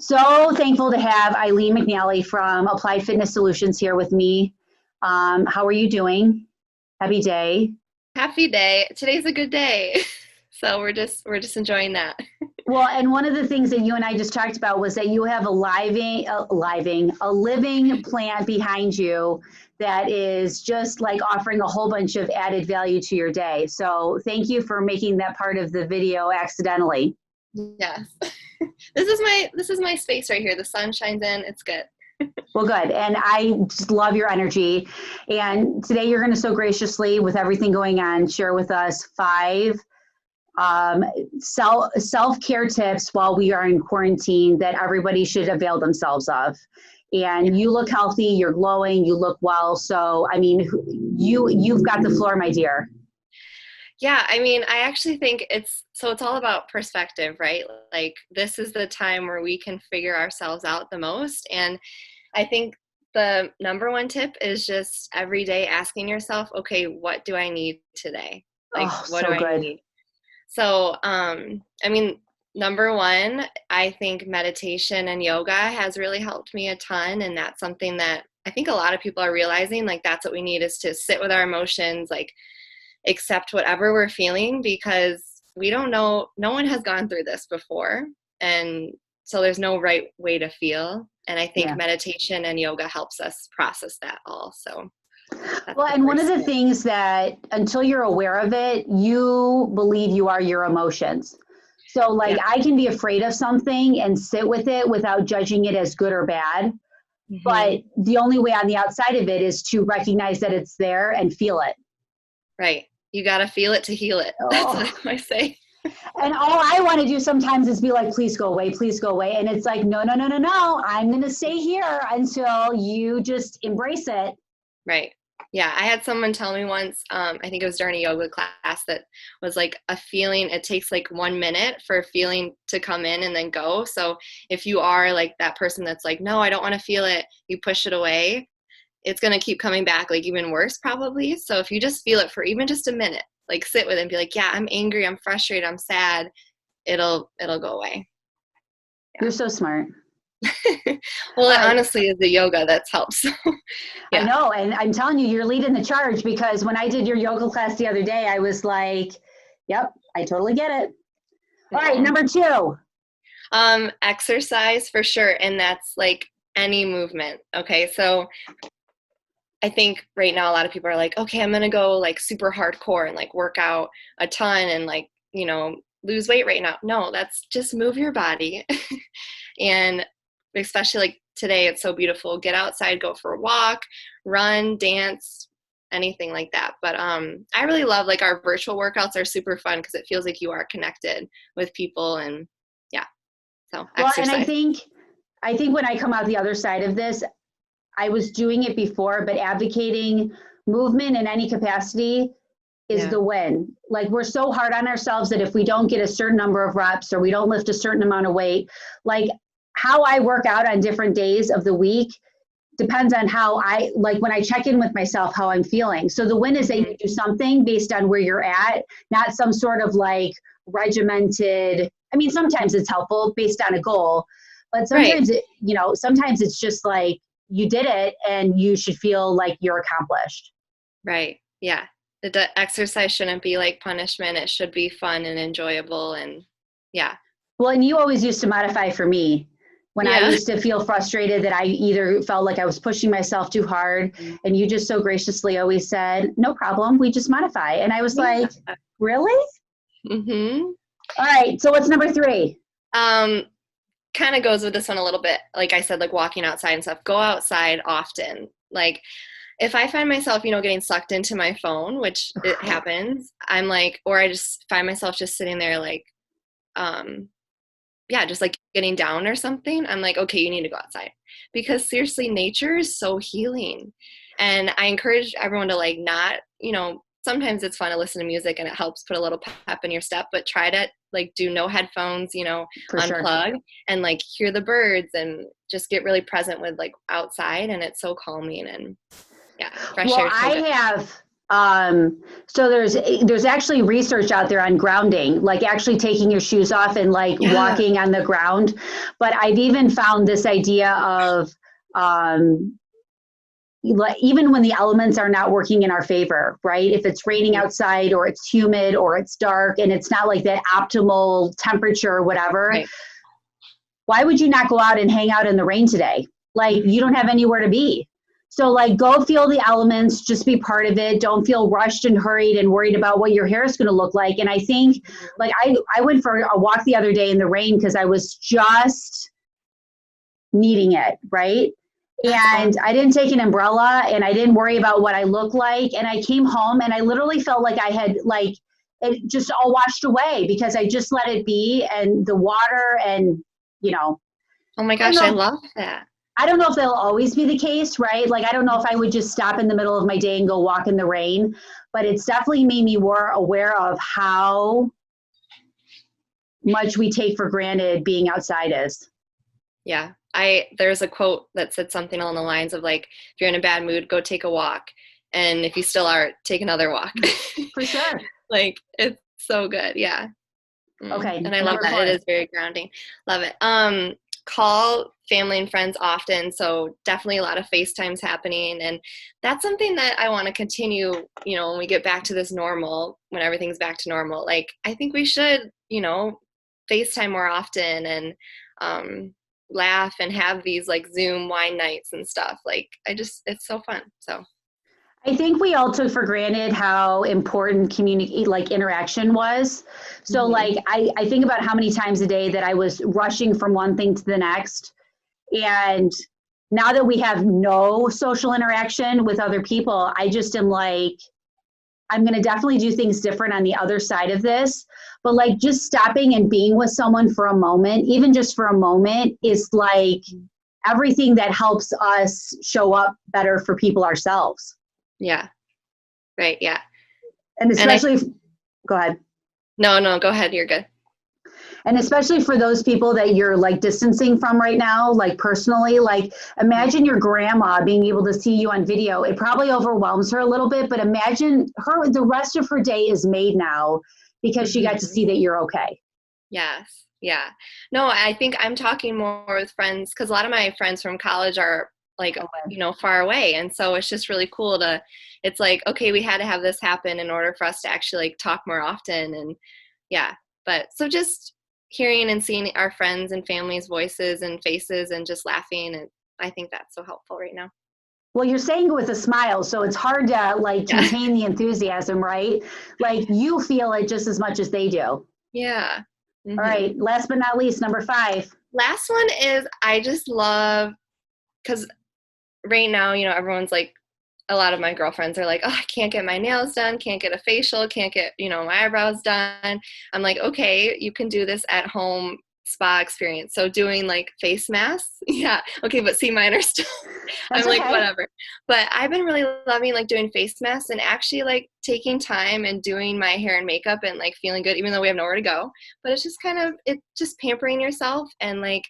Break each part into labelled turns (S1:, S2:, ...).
S1: So thankful to have Eileen McNally from Applied Fitness Solutions here with me. How are you doing? Happy day.
S2: Happy day. Today's a good day. So we're just enjoying that.
S1: Well, and one of the things that you and I just talked about was that you have a living plant behind you that is just like offering a whole bunch of added value to your day. So thank you for making that part of the video accidentally.
S2: Yes. This is my space right here. The sun shines in. It's good.
S1: Well, good. And I just love your energy. And today you're going to so graciously, with everything going on, share with us five self-care tips while we are in quarantine that everybody should avail themselves of. And you look healthy, you're glowing, you look well. So, I mean, you've got the floor, my dear.
S2: Yeah, I mean, I actually think it's all about perspective, right? Like this is the time where we can figure ourselves out the most. And I think the number one tip is just every day asking yourself, okay, what do I need today? Like,
S1: Oh,
S2: what do
S1: so
S2: I
S1: good.
S2: need? So, I mean, number one, I think meditation and yoga has really helped me a ton. And that's something that I think a lot of people are realizing, like, that's what we need is to sit with our emotions, like, accept whatever we're feeling because we don't know, no one has gone through this before. And so there's no right way to feel. And I think
S1: Yeah.
S2: meditation and yoga helps us process that all. So that's
S1: Well,
S2: the
S1: and one of
S2: first
S1: the
S2: tip.
S1: things that until you're aware of it, you believe you are your emotions. So, like,
S2: Yeah.
S1: I can be afraid of something and sit with it without judging it as good or bad.
S2: Hmm.
S1: But the only way on the outside of it is to recognize that it's there and feel it.
S2: Right. You got to feel it to heal it. That's what
S1: Oh,
S2: I say.
S1: and all I want to do sometimes is be like, please go away, please go away. And it's like, no, no, no, no, no. I'm going to stay here until you just embrace it.
S2: Right. Yeah. I had someone tell me once, I think it was during a yoga class, that was like a feeling, it takes like 1 minute for a feeling to come in and then go. So if you are like that person that's like, no, I don't want to feel it, you push it away, it's going to keep coming back, like even worse probably. So if you just feel it for even just a minute, like sit with it and be like, yeah, I'm angry, I'm frustrated, I'm sad, it'll go away.
S1: You're so smart.
S2: Well,
S1: All
S2: it
S1: right.
S2: honestly is the yoga that's helps.
S1: I
S2: Yeah.
S1: know. And I'm telling you, you're leading the charge because when I did your yoga class the other day, I was like, yep, I totally get it. All right.
S2: Aw.
S1: Number two.
S2: Exercise for sure, and that's like any movement. Okay, so I think right now a lot of people are like, okay, I'm gonna go like super hardcore and like work out a ton and like, lose weight right now. No, that's just move your body. And especially like today, it's so beautiful. Get outside, go for a walk, run, dance, anything like that. But I really love like our virtual workouts are super fun because it feels like you are connected with people and yeah, so
S1: Well, and I
S2: exercise.
S1: think I think when I come out the other side of this, I was doing it before, but advocating movement in any capacity is
S2: Yeah.
S1: the win. Like we're so hard on ourselves that if we don't get a certain number of reps or we don't lift a certain amount of weight, like how I work out on different days of the week depends on how I like when I check in with myself, how I'm feeling. So the win is that
S2: Hmm.
S1: you do something based on where you're at, not some sort of like regimented. I mean, sometimes it's helpful based on a goal, but
S2: Right.
S1: sometimes it's just like you did it and you should feel like you're accomplished.
S2: Right. Yeah. The exercise shouldn't be like punishment. It should be fun and enjoyable. And yeah.
S1: Well, and you always used to modify for me when I
S2: Yeah.
S1: used to feel frustrated that I either felt like I was pushing myself too hard. And you just so graciously always said, no problem, we just modify. And I was like,
S2: Yeah.
S1: really?
S2: Hmm.
S1: All right. So what's number three?
S2: Um, Kind of goes with this one a little bit. Like I said, like walking outside and stuff. Go outside often. Like if I find myself, getting sucked into my phone, which it happens, I'm like, or I just find myself just sitting there like, um, yeah, just like getting down or something, I'm like, okay, you need to go outside because seriously, nature is so healing. And I encourage everyone to like not, sometimes it's fun to listen to music and it helps put a little pep in your step, but try to like do no headphones,
S1: For sure.
S2: unplug and like hear the birds and just get really present with like outside. And it's so calming and yeah, fresh
S1: Well,
S2: air is so good.
S1: So there's actually research out there on grounding, like actually taking your shoes off and like walking on the ground. But I've even found this idea of even when the elements are not working in our favor, right? If it's raining outside or it's humid or it's dark and it's not like that optimal temperature or whatever,
S2: Right.
S1: why would you not go out and hang out in the rain today? Like you don't have anywhere to be. So like go feel the elements, just be part of it. Don't feel rushed and hurried and worried about what your hair is going to look like. And I think like I went for a walk the other day in the rain because I was just needing it, right? And I didn't take an umbrella and I didn't worry about what I looked like. And I came home and I literally felt like I had like it just all washed away because I just let it be, and the water and
S2: Oh my gosh, I love that.
S1: I don't know if that'll always be the case, right? Like, I don't know if I would just stop in the middle of my day and go walk in the rain, but it's definitely made me more aware of how much we take for granted being outside is.
S2: Yeah. There's a quote that said something along the lines of like, if you're in a bad mood, go take a walk. And if you still are, take another walk.
S1: For sure.
S2: Like, it's so good. Yeah.
S1: Okay.
S2: And I love that. It is very grounding. Love it. Call family and friends often. So definitely a lot of FaceTimes happening. And that's something that I want to continue, when we get back to this normal, when everything's back to normal. Like, I think we should, FaceTime more often and laugh and have these like Zoom wine nights and stuff. Like, it's so fun. So
S1: I think we all took for granted how important interaction was. So like, I think about how many times a day that I was rushing from one thing to the next. And now that we have no social interaction with other people, I just am like, I'm going to definitely do things different on the other side of this. But like just stopping and being with someone for a moment, even just for a moment, is like everything that helps us show up better for people ourselves.
S2: Yeah. Right. Yeah.
S1: And especially, go ahead.
S2: No, go ahead. You're good.
S1: And especially for those people that you're like distancing from right now, like personally, like imagine your grandma being able to see you on video. It probably overwhelms her a little bit, but imagine the rest of her day is made now because she got to see that you're okay.
S2: Yes. Yeah. No, I think I'm talking more with friends because a lot of my friends from college are like, far away. And so it's just really cool it's like, okay, we had to have this happen in order for us to actually like talk more often. And yeah, but so just hearing and seeing our friends and family's voices and faces and just laughing. And I think that's so helpful right now.
S1: Well, you're saying it with a smile, so it's hard to like contain the enthusiasm, right? Like you feel it just as much as they do.
S2: Yeah.
S1: All right. Last but not least, number 5.
S2: Last one is I just love, because right now, everyone's like, a lot of my girlfriends are like, oh, I can't get my nails done, can't get a facial, can't get, my eyebrows done. I'm like, okay, you can do this at home spa experience. So doing like face masks. Yeah. Okay. But see, mine are still, I'm like, whatever. But I've been really loving like doing face masks and actually like taking time and doing my hair and makeup and like feeling good, even though we have nowhere to go. But it's just it's just pampering yourself and like,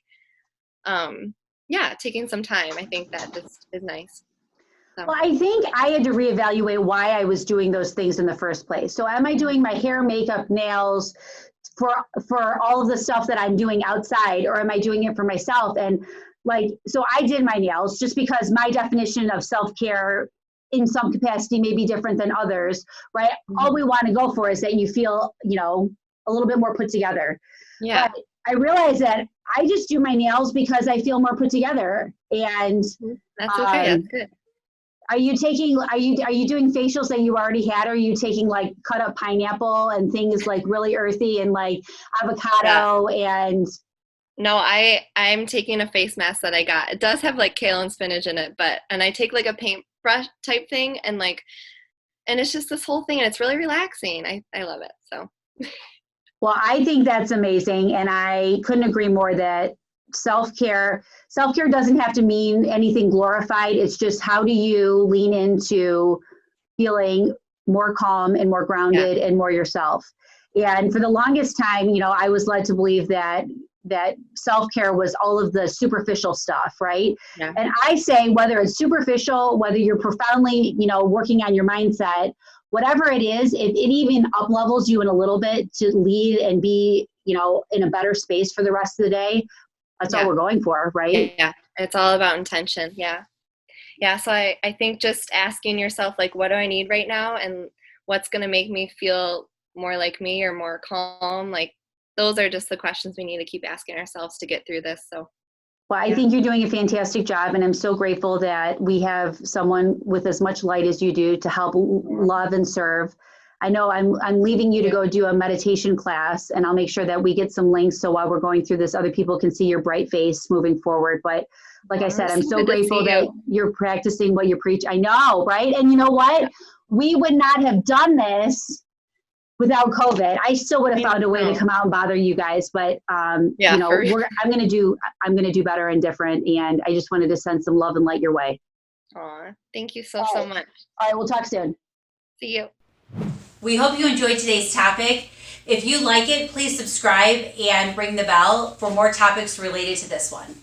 S2: taking some time. I think that just is nice. So.
S1: Well, I think I had to reevaluate why I was doing those things in the first place. So am I doing my hair, makeup, nails for all of the stuff that I'm doing outside, or am I doing it for myself? And like, so I did my nails just because my definition of self-care in some capacity may be different than others, right? All we want to go for is that you feel, a little bit more put together.
S2: Yeah.
S1: But I realized that I just do my nails because I feel more put together. And
S2: that's okay. That's good.
S1: Are you doing facials that you already had? Or are you taking like cut up pineapple and things like really earthy and like avocado and?
S2: No, I'm taking a face mask that I got. It does have like kale and spinach in it, and I take like a paintbrush type thing and it's just this whole thing and it's really relaxing. I love it. So.
S1: Well, I think that's amazing. And I couldn't agree more that self-care doesn't have to mean anything glorified. It's just how do you lean into feeling more calm and more grounded and more yourself. And for the longest time, I was led to believe that that self-care was all of the superficial stuff, right?
S2: Yeah.
S1: And I say, whether it's superficial, whether you're profoundly, working on your mindset, whatever it is, if it even up levels you in a little bit to lead and be, in a better space for the rest of the day, that's all we're going for, right?
S2: Yeah. It's all about intention. Yeah. Yeah. So I think just asking yourself, like, what do I need right now? And what's going to make me feel more like me or more calm? Like, those are just the questions we need to keep asking ourselves to get through this. So,
S1: well, I think you're doing a fantastic job, and I'm so grateful that we have someone with as much light as you do to help love and serve. I know I'm leaving you to go do a meditation class, and I'll make sure that we get some links so while we're going through this, other people can see your bright face moving forward. But like I said, I'm so grateful that you're practicing what you preach. I know, right? And you know what? We would not have done this without COVID. I still would have found a way to come out and bother you guys, but I'm going to do better and different. And I just wanted to send some love and light your way.
S2: Aw, thank you so much.
S1: All right, we'll talk soon.
S2: See you.
S3: We hope you enjoyed today's topic. If you like it, please subscribe and ring the bell for more topics related to this one.